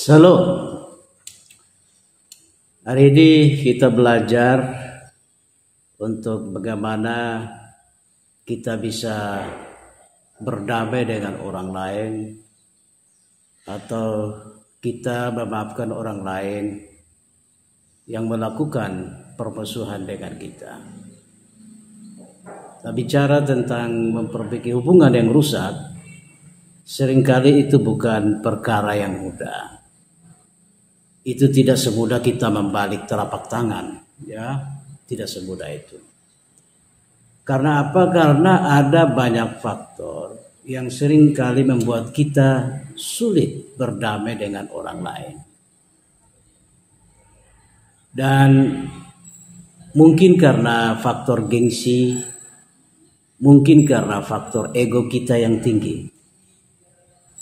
Shalom. Hari ini kita belajar untuk bagaimana kita bisa berdamai dengan orang lain atau kita memaafkan orang lain yang melakukan permusuhan dengan kita. Kita bicara tentang memperbaiki hubungan yang rusak, seringkali itu bukan perkara yang mudah. Itu tidak semudah kita membalik telapak tangan, ya, tidak semudah itu. Karena apa? Karena ada banyak faktor yang seringkali membuat kita sulit berdamai dengan orang lain. Dan mungkin karena faktor gengsi, mungkin karena faktor ego kita yang tinggi.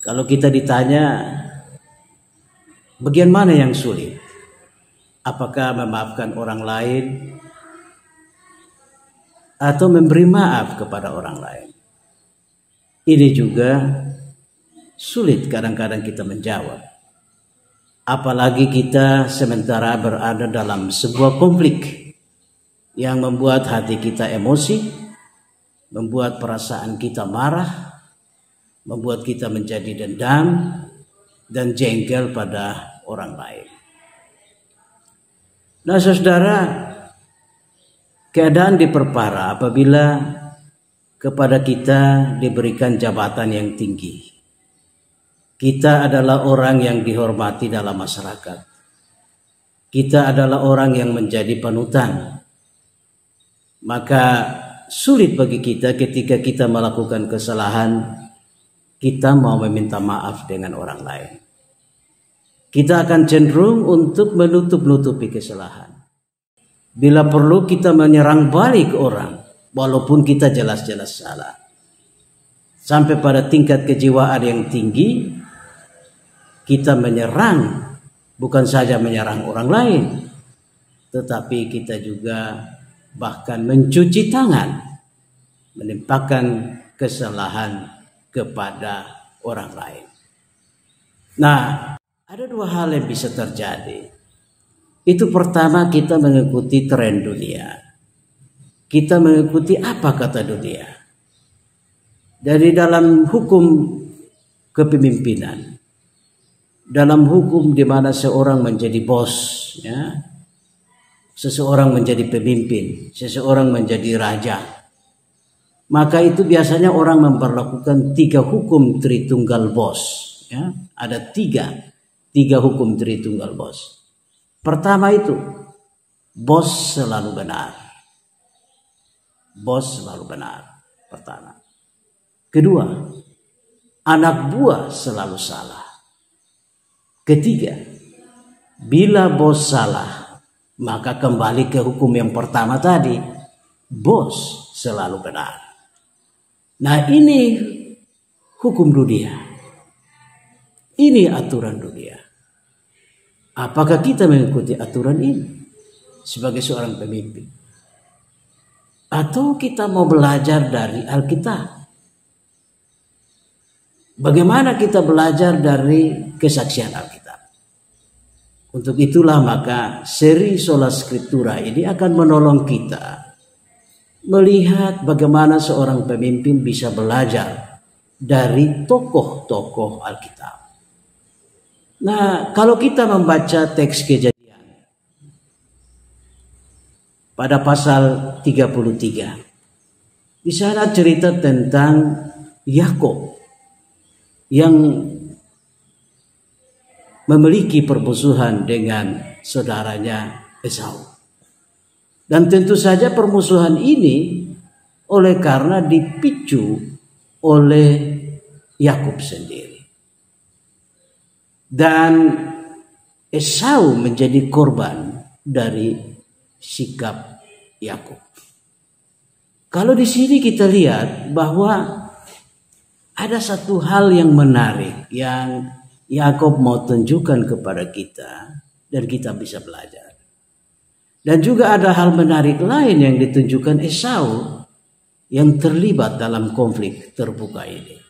Kalau kita ditanya, bagian mana yang sulit? Apakah memaafkan orang lain atau memberi maaf kepada orang lain? Ini juga sulit kadang-kadang kita menjawab. Apalagi kita sementara berada dalam sebuah konflik yang membuat hati kita emosi, membuat perasaan kita marah, membuat kita menjadi dendam dan jengkel pada orang lain. Nah, saudara, keadaan diperparah apabila kepada kita diberikan jabatan yang tinggi. Kita adalah orang yang dihormati dalam masyarakat. Kita adalah orang yang menjadi panutan. Maka sulit bagi kita ketika kita melakukan kesalahan, kita mau meminta maaf dengan orang lain. Kita akan cenderung untuk menutup-nutupi kesalahan. Bila perlu kita menyerang balik orang, walaupun kita jelas-jelas salah. Sampai pada tingkat kejiwaan yang tinggi, kita menyerang, bukan saja menyerang orang lain, tetapi kita juga bahkan mencuci tangan, menimpakan kesalahan kepada orang lain. Nah, ada dua hal yang bisa terjadi. Itu pertama, kita mengikuti tren dunia. Kita mengikuti apa kata dunia. Dari dalam hukum kepemimpinan, dalam hukum di mana seorang menjadi bos, ya, seseorang menjadi pemimpin, seseorang menjadi raja, maka itu biasanya orang memperlakukan 3 hukum Tritunggal bos. Ya, ada tiga hukum Tritunggal bos. Pertama itu, bos selalu benar. Bos selalu benar. Pertama. Kedua, anak buah selalu salah. Ketiga, bila bos salah, maka kembali ke hukum yang pertama tadi, bos selalu benar. Nah, ini hukum dunia. Ini aturan dunia. Apakah kita mengikuti aturan ini sebagai seorang pemimpin? Atau kita mau belajar dari Alkitab? Bagaimana kita belajar dari kesaksian Alkitab? Untuk itulah maka seri Sola Scriptura ini akan menolong kita melihat bagaimana seorang pemimpin bisa belajar dari tokoh-tokoh Alkitab. Nah, kalau kita membaca teks Kejadian pada pasal 33, di sana cerita tentang Yakub yang memiliki permusuhan dengan saudaranya Esau. Dan tentu saja permusuhan ini oleh karena dipicu oleh Yakub sendiri. Dan Esau menjadi korban dari sikap Yakub. Kalau di sini kita lihat bahwa ada satu hal yang menarik yang Yakub mau tunjukkan kepada kita dan kita bisa belajar. Dan juga ada hal menarik lain yang ditunjukkan Esau yang terlibat dalam konflik terbuka ini.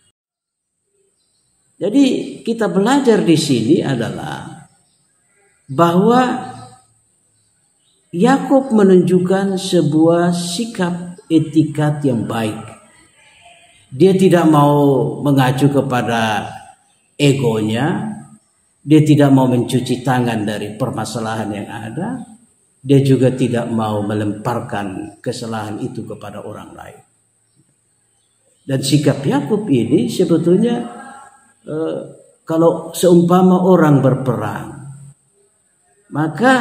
Jadi kita belajar di sini adalah bahwa Yakub menunjukkan sebuah sikap etikat yang baik. Dia tidak mau mengacu kepada egonya, dia tidak mau mencuci tangan dari permasalahan yang ada, dia juga tidak mau melemparkan kesalahan itu kepada orang lain. Dan sikap Yakub ini sebetulnya kalau seumpama orang berperang, maka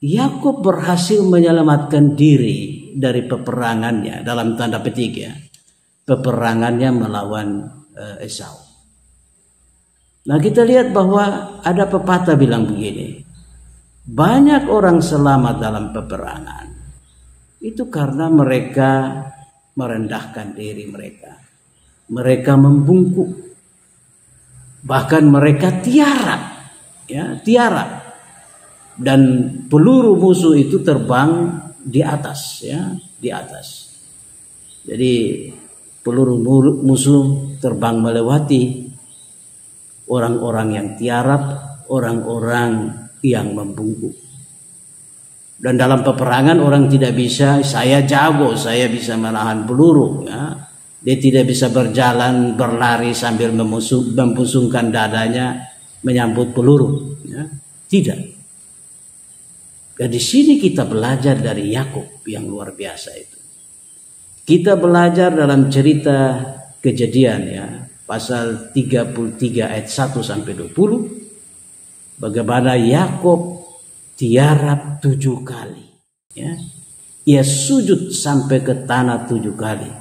Yakub berhasil menyelamatkan diri dari peperangannya, dalam tanda petik ya, peperangannya melawan Esau. Nah, kita lihat bahwa ada pepatah bilang begini, banyak orang selamat dalam peperangan itu karena mereka merendahkan diri mereka, mereka membungkuk, bahkan mereka tiarap, ya, tiarap. Dan peluru musuh itu terbang di atas, ya, di atas. Jadi peluru musuh terbang melewati orang-orang yang tiarap, orang-orang yang membungkuk. Dan dalam peperangan orang tidak bisa, saya jago, saya bisa menahan peluru, ya. Dia tidak bisa berjalan, berlari sambil membusungkan dadanya menyambut peluru, ya. Tidak. Dan di sini kita belajar dari Yakub yang luar biasa itu. Kita belajar dalam cerita Kejadian, ya, pasal 33 ayat 1 sampai 20, bagaimana Yakub tiarap 7 kali, ya. Ia sujud sampai ke tanah 7 kali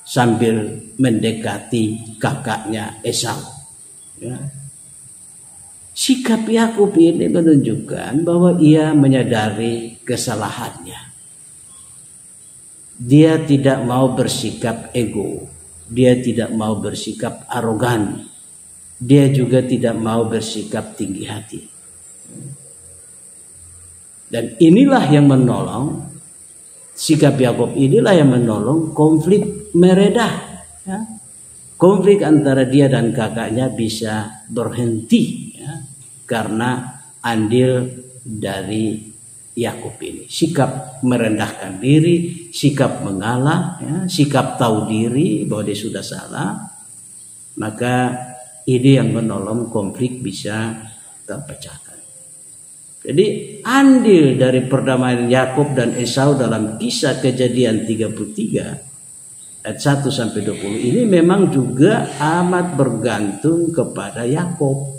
sambil mendekati kakaknya Esau, ya. Sikap Yakub ini menunjukkan bahwa ia menyadari kesalahannya. Dia tidak mau bersikap ego, dia tidak mau bersikap arogan, dia juga tidak mau bersikap tinggi hati. Dan inilah yang menolong, sikap Yakub inilah yang menolong konflik meredah, ya. Konflik antara dia dan kakaknya bisa berhenti, ya, karena andil dari Yakub ini. Sikap merendahkan diri, sikap mengalah, ya, sikap tahu diri bahwa dia sudah salah. Maka ini yang menolong konflik bisa terpecahkan. Jadi andil dari perdamaian Yakub dan Esau dalam kisah Kejadian 33 ayat 1 sampai 20 ini memang juga amat bergantung kepada Yakub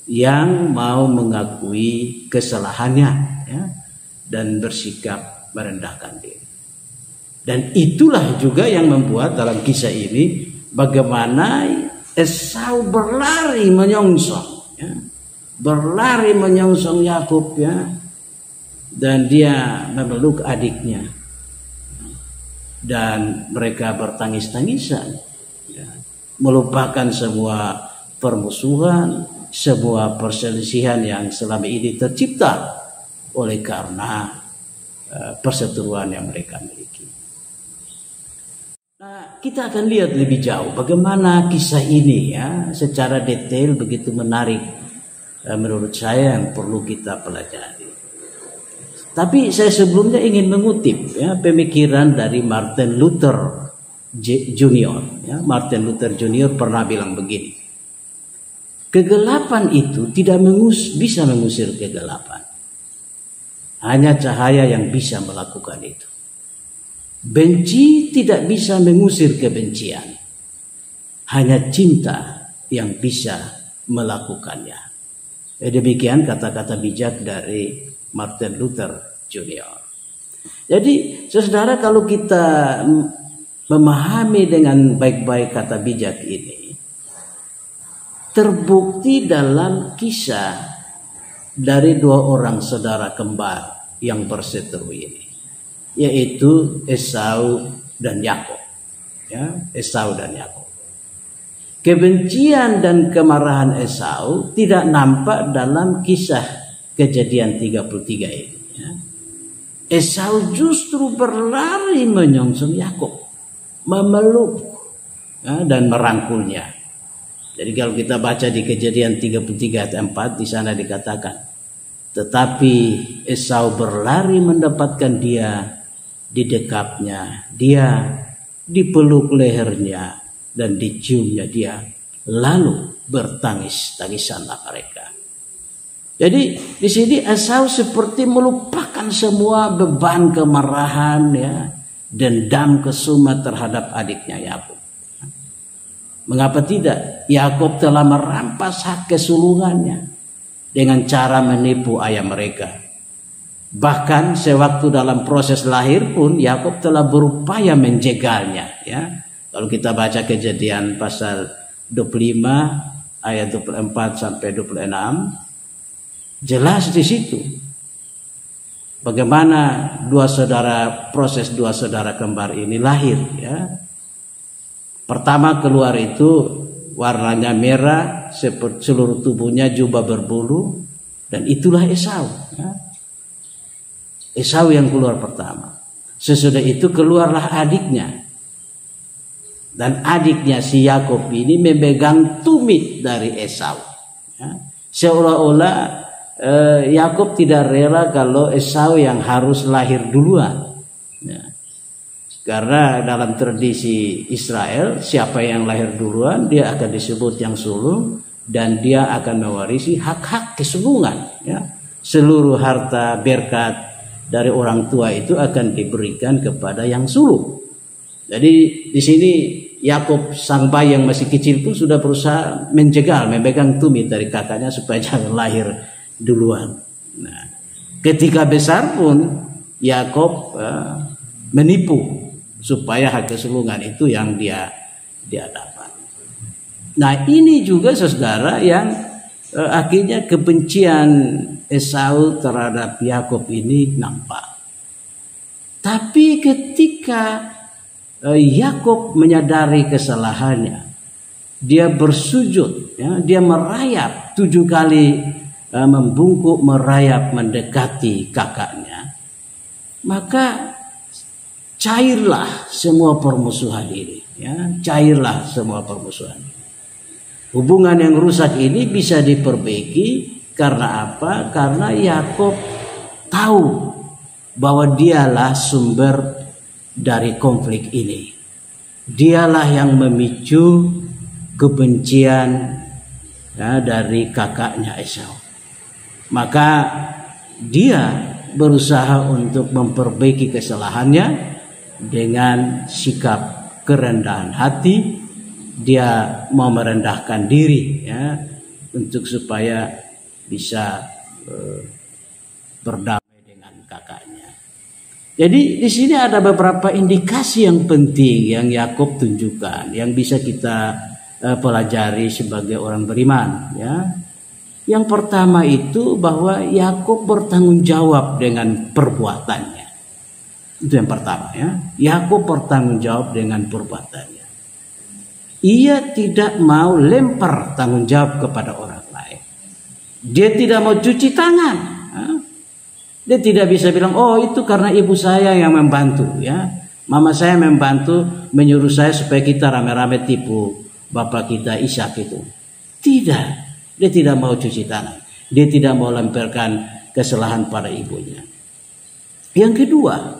yang mau mengakui kesalahannya, ya, dan bersikap merendahkan diri. Dan itulah juga yang membuat dalam kisah ini bagaimana Esau berlari menyongsong, ya, berlari menyongsong Yakub, ya, dan dia memeluk adiknya. Dan mereka bertangis-tangisan, ya, melupakan semua permusuhan, semua perselisihan yang selama ini tercipta oleh karena perseteruan yang mereka miliki. Nah, kita akan lihat lebih jauh bagaimana kisah ini, ya, secara detail begitu menarik, menurut saya yang perlu kita pelajari. Tapi saya sebelumnya ingin mengutip, ya, pemikiran dari Martin Luther Junior. Ya, Martin Luther Junior pernah bilang begini, kegelapan itu tidak bisa mengusir kegelapan. Hanya cahaya yang bisa melakukan itu. Benci tidak bisa mengusir kebencian. Hanya cinta yang bisa melakukannya. Demikian kata-kata bijak dari Martin Luther Junior. Jadi, saudara, kalau kita memahami dengan baik-baik kata bijak ini, terbukti dalam kisah dari 2 orang saudara kembar yang berseteru ini, yaitu Esau dan Yakub. Ya, Esau dan Yakub. Kebencian dan kemarahan Esau tidak nampak dalam kisah Kejadian 33 ini, ya. Esau justru berlari menyongsong Yakub, memeluk, ya, dan merangkulnya. Jadi kalau kita baca di Kejadian 33 ayat 4, di sana dikatakan, tetapi Esau berlari mendapatkan dia, didekapnya dia, dipeluk lehernya dan diciumnya dia, lalu bertangis-tangisanlah mereka. Jadi di sini Esau seperti melupakan semua beban kemarahan, ya, dendam kesumat terhadap adiknya Yakub. Mengapa tidak? Yakub telah merampas hak kesulungannya dengan cara menipu ayah mereka. Bahkan sewaktu dalam proses lahir pun Yakub telah berupaya menjegalnya, ya. Kalau kita baca Kejadian pasal 25 ayat 24 sampai 26, jelas di situ bagaimana proses dua saudara kembar ini lahir, ya. Pertama keluar itu warnanya merah, seluruh tubuhnya jubah berbulu, dan itulah Esau, ya. Esau yang keluar pertama. Sesudah itu keluarlah adiknya, dan adiknya si Yakub ini memegang tumit dari Esau, ya. Seolah-olah Yakub tidak rela kalau Esau yang harus lahir duluan, ya. Karena dalam tradisi Israel, siapa yang lahir duluan dia akan disebut yang sulung, dan dia akan mewarisi hak-hak kesulungan, ya. Seluruh harta berkat dari orang tua itu akan diberikan kepada yang sulung. Jadi di sini Yakub sang bayi yang masih kecil pun sudah berusaha menjegal, memegang tumit dari kakaknya supaya jangan lahir duluan. Nah, ketika besar pun Yakub menipu supaya hak kesulungan itu yang dia dapat. Nah, ini juga saudara yang akhirnya kebencian Esau terhadap Yakub ini nampak. Tapi ketika Yakub menyadari kesalahannya, dia bersujud, ya, dia merayap 7 kali, membungkuk, merayap mendekati kakaknya, maka cairlah semua permusuhan ini, ya, cairlah semua permusuhan. Hubungan yang rusak ini bisa diperbaiki karena apa? Karena Yakub tahu bahwa dialah sumber dari konflik ini. Dialah yang memicu kebencian, ya, dari kakaknya Esau. Maka dia berusaha untuk memperbaiki kesalahannya dengan sikap kerendahan hati. Dia mau merendahkan diri, ya, untuk supaya bisa berdamai dengan kakaknya. Jadi di sini ada beberapa indikasi yang penting yang Yakub tunjukkan, yang bisa kita pelajari sebagai orang beriman, ya. Yang pertama itu bahwa Yakub bertanggung jawab dengan perbuatannya. Itu yang pertama, ya. Yakub bertanggung jawab dengan perbuatannya. Ia tidak mau lempar tanggung jawab kepada orang lain. Dia tidak mau cuci tangan. Dia tidak bisa bilang, oh itu karena ibu saya yang membantu, ya. Mama saya membantu menyuruh saya supaya kita rame-rame tipu bapak kita Ishak itu. Tidak. Dia tidak mau cuci tangan. Dia tidak mau lemparkan kesalahan pada ibunya. Yang kedua,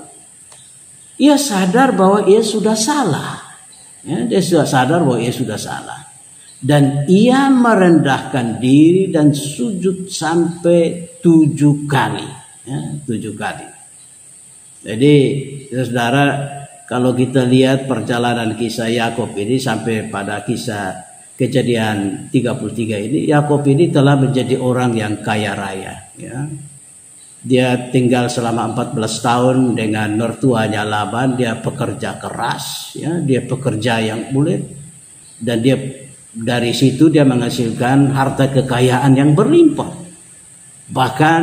ia sadar bahwa ia sudah salah. Ya, dia sudah sadar bahwa ia sudah salah. Dan ia merendahkan diri dan sujud sampai 7 kali. Ya, 7 kali. Jadi saudara, kalau kita lihat perjalanan kisah Yakub ini sampai pada kisah Kejadian 33 ini, Yakub ini telah menjadi orang yang kaya raya, ya. Dia tinggal selama 14 tahun dengan mertuanya Laban. Dia pekerja keras, ya, dia pekerja yang mulia, dan dia dari situ dia menghasilkan harta kekayaan yang berlimpah. Bahkan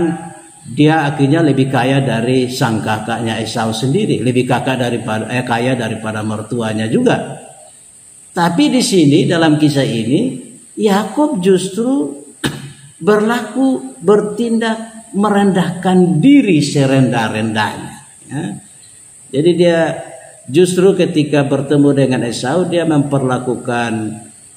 dia akhirnya lebih kaya dari sang kakaknya Esau sendiri, lebih kaya daripada mertuanya juga. Tapi di sini dalam kisah ini Yakub justru bertindak merendahkan diri serendah-rendahnya, ya. Jadi dia justru ketika bertemu dengan Esau, dia memperlakukan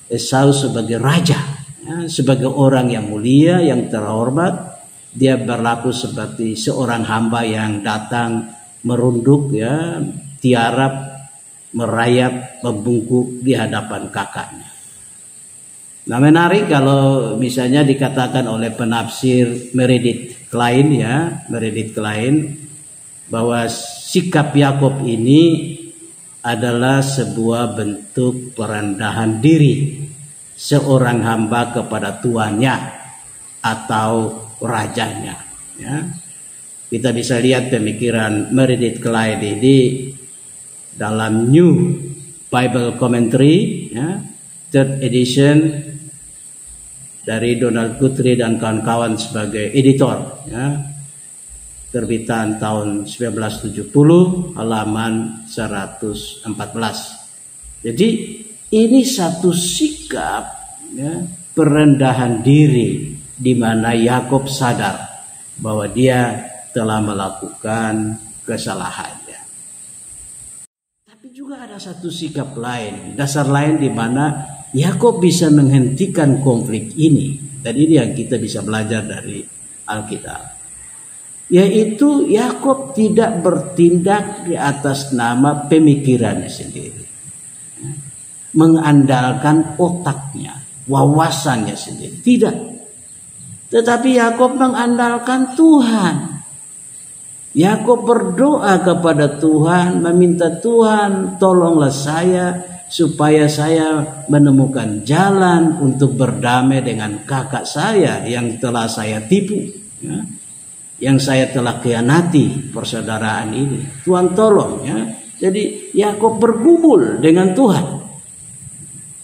Esau sebagai raja, ya, sebagai orang yang mulia, yang terhormat. Dia berlaku seperti seorang hamba yang datang merunduk, ya, tiarap, merayap, membungkuk di hadapan kakaknya. Nah, menarik kalau misalnya dikatakan oleh penafsir Meredith Kline, ya, Meredith Kline, bahwa sikap Yakub ini adalah sebuah bentuk perendahan diri seorang hamba kepada tuannya atau rajanya, ya. Kita bisa lihat pemikiran Meredith Kline ini dalam New Bible Commentary, ya, third edition, dari Donald Guthrie dan kawan-kawan sebagai editor, ya, terbitan tahun 1970, halaman 114. Jadi ini satu sikap, ya, perendahan diri di mana Yakub sadar bahwa dia telah melakukan kesalahannya. Tapi juga ada satu sikap lain, dasar lain di mana Yakub bisa menghentikan konflik ini, dan ini yang kita bisa belajar dari Alkitab, yaitu Yakub tidak bertindak di atas nama pemikirannya sendiri, mengandalkan otaknya, wawasannya sendiri, tidak. Tetapi Yakub mengandalkan Tuhan. Yakub berdoa kepada Tuhan, meminta Tuhan, tolonglah saya supaya saya menemukan jalan untuk berdamai dengan kakak saya yang telah saya tipu, ya, yang saya telah khianati persaudaraan ini. Tuhan tolong, ya. Jadi Yakub bergumul dengan Tuhan.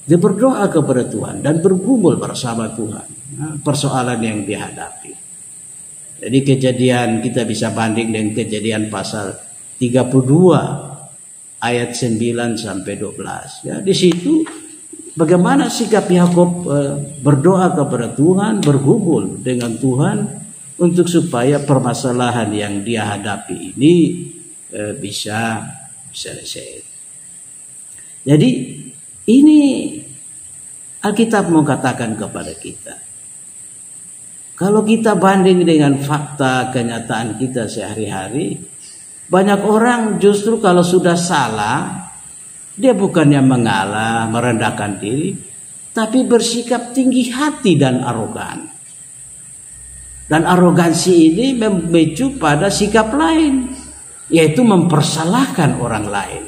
Dia berdoa kepada Tuhan dan bergumul bersama Tuhan, ya, persoalan yang dihadapi. Jadi Kejadian kita bisa banding dengan Kejadian pasal 32 ayat 9 sampai 12. Ya, di situ bagaimana sikap Yakub berdoa kepada Tuhan, bergumul dengan Tuhan untuk supaya permasalahan yang dia hadapi ini bisa selesai. Jadi ini Alkitab mau katakan kepada kita, kalau kita banding dengan fakta kenyataan kita sehari-hari, banyak orang justru kalau sudah salah, dia bukannya mengalah, merendahkan diri, tapi bersikap tinggi hati dan arogan. Dan arogansi ini memicu pada sikap lain, yaitu mempersalahkan orang lain.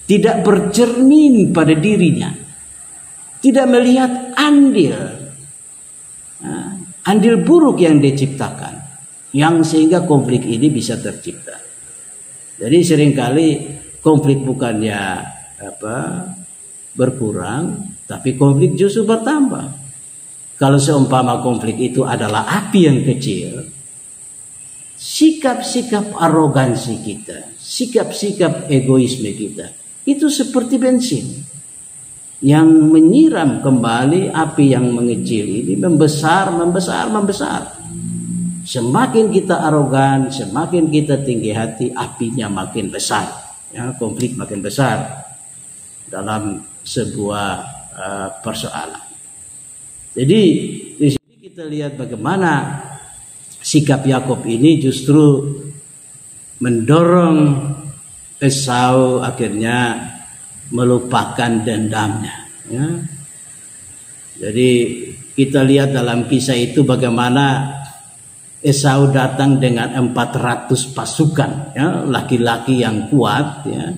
Tidak bercermin pada dirinya, tidak melihat andil buruk yang diciptakan, yang sehingga konflik ini bisa tercipta. Jadi seringkali konflik bukannya berkurang, tapi konflik justru bertambah. Kalau seumpama konflik itu adalah api yang kecil, sikap-sikap arogansi kita, sikap-sikap egoisme kita, itu seperti bensin yang menyiram kembali api yang mengecil ini, membesar. Semakin kita arogan, semakin kita tinggi hati, apinya makin besar, ya, konflik makin besar dalam sebuah persoalan. Jadi di sini kita lihat bagaimana sikap Yakub ini justru mendorong Esau akhirnya melupakan dendamnya, ya. Jadi kita lihat dalam kisah itu bagaimana Esau datang dengan 400 pasukan, ya, laki-laki yang kuat, ya.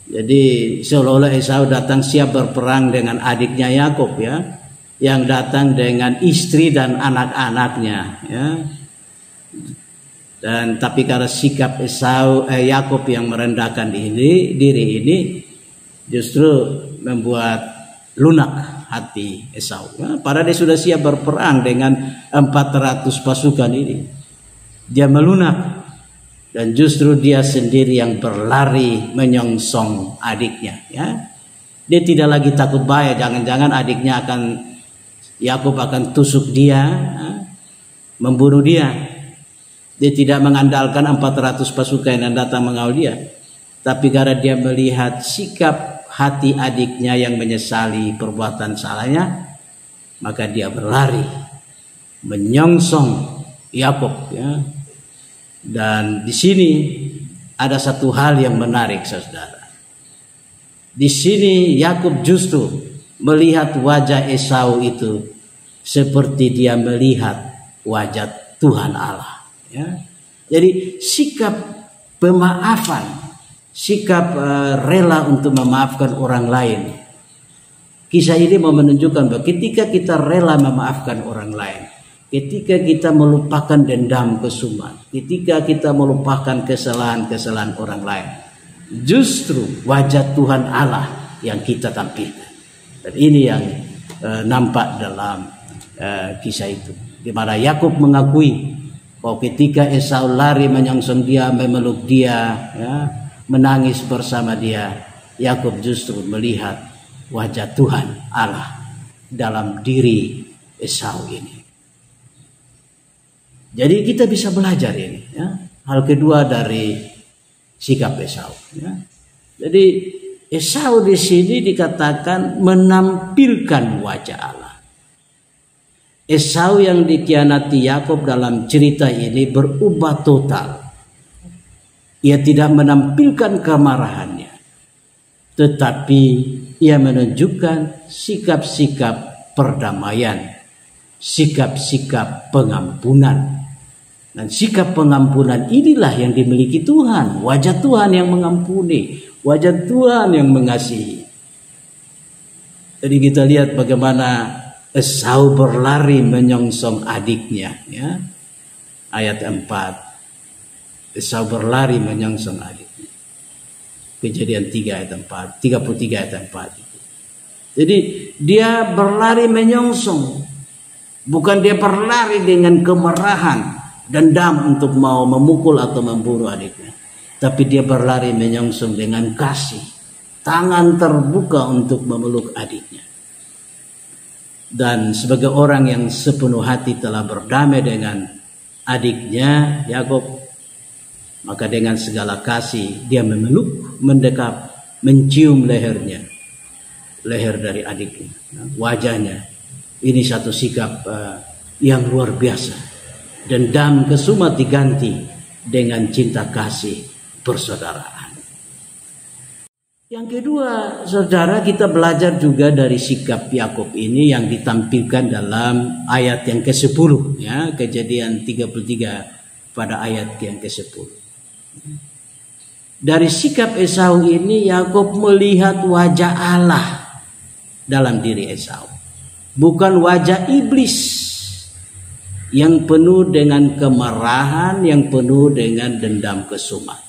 Jadi seolah-olah Esau datang siap berperang dengan adiknya Yakub, ya, yang datang dengan istri dan anak-anaknya, ya. Dan tapi karena sikap Yakub yang merendahkan diri ini justru membuat lunak hati Esau. Padahal dia sudah siap berperang dengan 400 pasukan ini. Dia melunak dan justru dia sendiri yang berlari menyongsong adiknya. Ya, dia tidak lagi takut bahaya. Jangan-jangan adiknya Yakub akan tusuk dia, membunuh dia. Dia tidak mengandalkan 400 pasukan yang datang mengawal dia. Tapi karena dia melihat sikap hati adiknya yang menyesali perbuatan salahnya, maka dia berlari menyongsong Yakub, ya. Dan di sini ada satu hal yang menarik, saudara. Di sini Yakub justru melihat wajah Esau itu seperti dia melihat wajah Tuhan Allah, ya. Jadi sikap pemaafan, sikap rela untuk memaafkan orang lain. Kisah ini mau menunjukkan bahwa ketika kita rela memaafkan orang lain, ketika kita melupakan dendam kesumat, ketika kita melupakan kesalahan-kesalahan orang lain, justru wajah Tuhan Allah yang kita tampilkan. Dan ini yang nampak dalam kisah itu, di mana Yakub mengakui bahwa ketika Esau lari menyongsong dia, memeluk dia, ya, menangis bersama dia, Yakub justru melihat wajah Tuhan Allah dalam diri Esau ini. Jadi kita bisa belajar ini, ya. Hal kedua dari sikap Esau, ya. Jadi Esau di sini dikatakan menampilkan wajah Allah. Esau yang dikhianati Yakub dalam cerita ini berubah total. Ia tidak menampilkan kemarahannya, tetapi ia menunjukkan sikap-sikap perdamaian, sikap-sikap pengampunan. Dan sikap pengampunan inilah yang dimiliki Tuhan. Wajah Tuhan yang mengampuni, wajah Tuhan yang mengasihi. Jadi kita lihat bagaimana Esau berlari menyongsong adiknya, ya. Ayat 4. Esau berlari menyongsong adiknya. Kejadian 3 ayat 4, 33 ayat 4. Jadi dia berlari menyongsong. Bukan dia berlari dengan kemarahan, dendam untuk mau memukul atau membunuh adiknya. Tapi dia berlari menyongsong dengan kasih, tangan terbuka untuk memeluk adiknya. Dan sebagai orang yang sepenuh hati telah berdamai dengan adiknya Yakub, maka dengan segala kasih dia memeluk, mendekap, mencium lehernya, leher dari adiknya, wajahnya. Ini satu sikap yang luar biasa. Dendam kesumat diganti dengan cinta kasih persaudaraan. Yang kedua, saudara, kita belajar juga dari sikap Yakub ini yang ditampilkan dalam ayat yang ke-10, ya, Kejadian 33 pada ayat yang ke-10. Dari sikap Esau ini Yakub melihat wajah Allah dalam diri Esau, bukan wajah iblis yang penuh dengan kemarahan, yang penuh dengan dendam kesumat.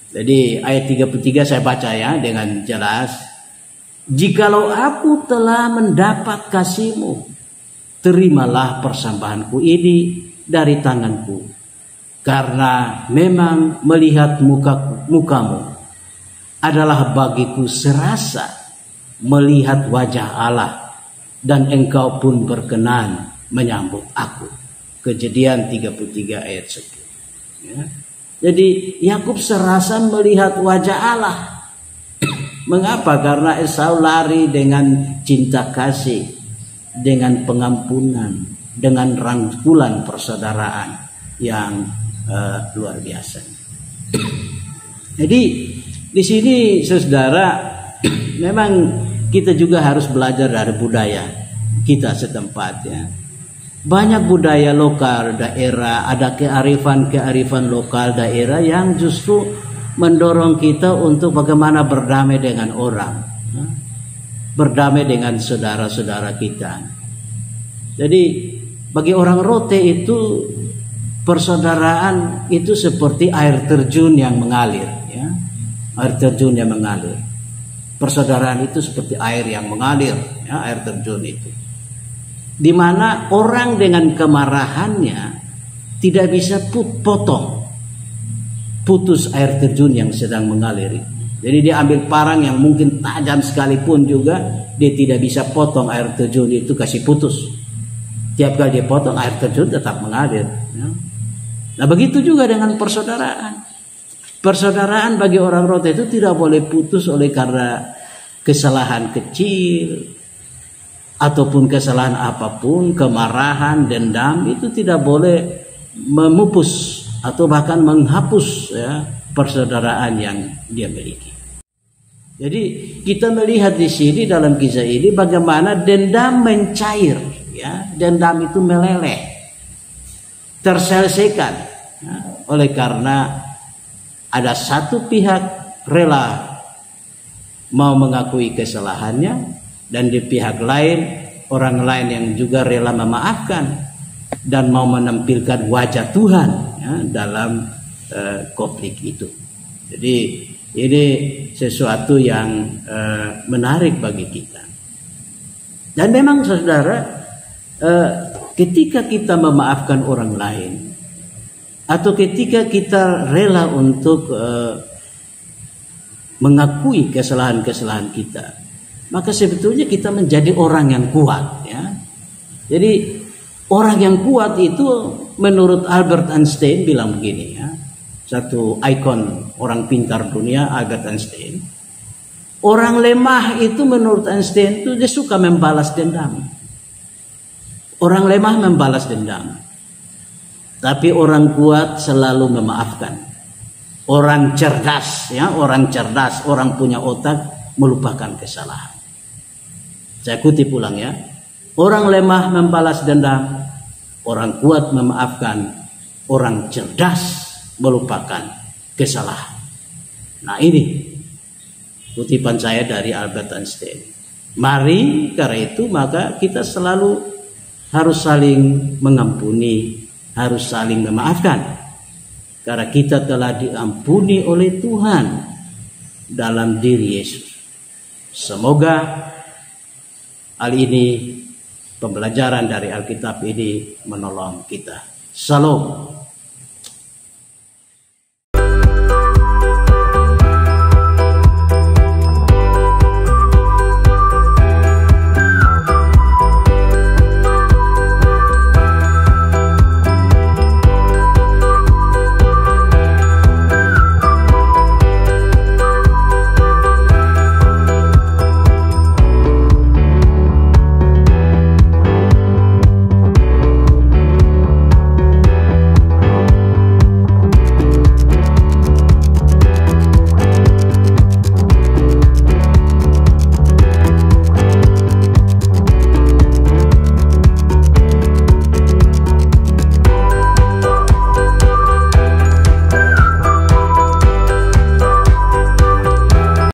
Jadi ayat 33 saya baca, ya, dengan jelas. Jikalau aku telah mendapat kasih-Mu, terimalah persembahanku ini dari tanganku. Karena memang melihat muka-Mu adalah bagiku serasa melihat wajah Allah, dan Engkau pun berkenan menyambut aku. Kejadian 33 ayat 10. Ya. Jadi Yakub serasa melihat wajah Allah. Mengapa? Karena Esau lari dengan cinta kasih, dengan pengampunan, dengan rangkulan persaudaraan yang luar biasa. Jadi di sini, saudara, memang kita juga harus belajar dari budaya kita setempat, ya. Banyak budaya lokal daerah, ada kearifan lokal daerah yang justru mendorong kita untuk bagaimana berdamai dengan orang, berdamai dengan saudara-saudara kita. Jadi bagi orang Rote itu persaudaraan itu seperti air terjun yang mengalir, ya. Air terjun yang mengalir. Persaudaraan itu seperti air yang mengalir, ya, air terjun itu. Di mana orang dengan kemarahannya tidak bisa putus air terjun yang sedang mengalir. Jadi dia ambil parang yang mungkin tajam sekalipun juga dia tidak bisa potong air terjun itu, kasih putus. Tiap kali dia potong, air terjun tetap mengalir, ya. Nah begitu juga dengan persaudaraan. Persaudaraan bagi orang Rote itu tidak boleh putus oleh karena kesalahan kecil ataupun kesalahan apapun, kemarahan, dendam, itu tidak boleh memupus atau bahkan menghapus ya persaudaraan yang dia miliki. Jadi kita melihat di sini dalam kisah ini bagaimana dendam mencair, ya, dendam itu meleleh, terselesaikan, ya, oleh karena ada satu pihak rela mau mengakui kesalahannya, dan di pihak lain orang lain yang juga rela memaafkan dan mau menampilkan wajah Tuhan ya, dalam konflik itu. Jadi ini sesuatu yang menarik bagi kita. Dan memang saudara, ketika kita memaafkan orang lain atau ketika kita rela untuk mengakui kesalahan-kesalahan kita, maka sebetulnya kita menjadi orang yang kuat ya. Jadi orang yang kuat itu menurut Albert Einstein bilang begini ya. Satu ikon orang pintar dunia, Albert Einstein. Orang lemah itu menurut Einstein itu dia suka membalas dendam. Orang lemah membalas dendam. Tapi orang kuat selalu memaafkan. Orang cerdas ya, orang punya otak melupakan kesalahan. Saya kutip ulang ya. Orang lemah membalas dendam, orang kuat memaafkan, orang cerdas melupakan kesalahan. Nah ini kutipan saya dari Albert Einstein. Mari karena itu maka kita selalu harus saling mengampuni, harus saling memaafkan. Karena kita telah diampuni oleh Tuhan dalam diri Yesus. Semoga hal ini, pembelajaran dari Alkitab ini menolong kita. Shalom.